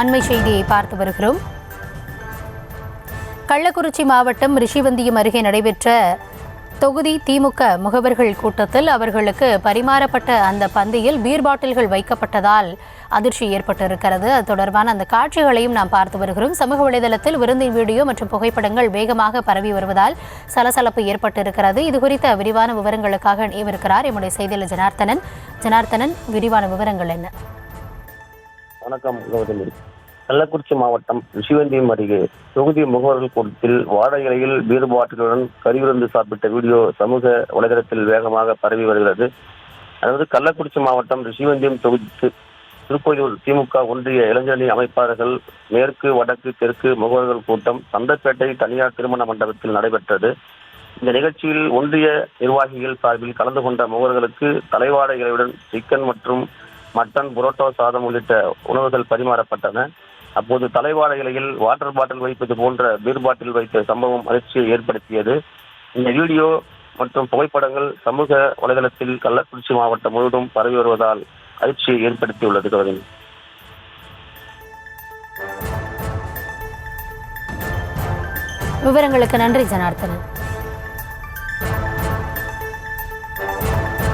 அண்மை செய்தியை பார்த்து வருகிறோம். கள்ளக்குறிச்சி மாவட்டம் ரிஷிவந்தியம் அருகே நடைபெற்ற தொகுதி திமுக முகவர்கள் கூட்டத்தில் அவர்களுக்கு பரிமாறப்பட்ட அந்த பந்தியில் பீர் பாட்டில்கள் வைக்கப்பட்டதால் அதிர்ச்சி ஏற்பட்டிருக்கிறது. அது தொடர்பான அந்த காட்சிகளையும் நாம் பார்த்து வருகிறோம். சமூக வலைதளத்தில் விருந்தின் வீடியோ மற்றும் புகைப்படங்கள் வேகமாக பரவி வருவதால் சலசலப்பு ஏற்பட்டிருக்கிறது. இது குறித்த விரிவான விவரங்களுக்காக இணையவிருக்கிறார் எம்முடைய செய்தியாளர் ஜனார்த்தனன். விரிவான விவரங்கள் என்ன? வணக்கம். கள்ளக்குறிச்சி மாவட்டம் ரிஷிவந்தியம் அருகே தொகுதி முகவர்கள் கூட்டத்தில் வாழை இலையில் பீர் பாட்டிலுடன் கறிவிருந்து சாப்பிட்ட வீடியோ சமூக வலைதளத்தில் வேகமாக பரவி வருகிறது. அதாவது கள்ளக்குறிச்சி மாவட்டம் ரிஷிவந்தியம் தொகுதி திருக்கோயிலூர் திமுக ஒன்றிய இளைஞரணி அமைப்பாளர்கள் மேற்கு வடக்கு தெற்கு முகவர்கள் கூட்டம் சந்தைப்பேட்டை தனியார் திருமண மண்டபத்தில் நடைபெற்றது. இந்த நிகழ்ச்சியில் ஒன்றிய நிர்வாகிகள் சார்பில் கலந்து கொண்ட முகவர்களுக்கு தலைவாழை இலையுடன் சிக்கன் மற்றும் மட்டன், புரோட்டா, சாதம் உள்ளிட்ட உணவுகள் பரிமாறப்பட்டன. அப்போது தலைவாழை இலையில் வாட்டர் பாட்டில் வைப்பது போன்ற பீர் பாட்டில் வைத்த சம்பவம் அதிர்ச்சியை ஏற்படுத்தியது. இந்த வீடியோ மற்றும் புகைப்படங்கள் சமூக வலைதளத்தில் கள்ளக்குறிச்சி மாவட்டம் முழுவதும் பரவி வருவதால் அதிர்ச்சியை ஏற்படுத்தியுள்ளது. கவிதை விவரங்களுக்கு நன்றி ஜனார்த்தனன்.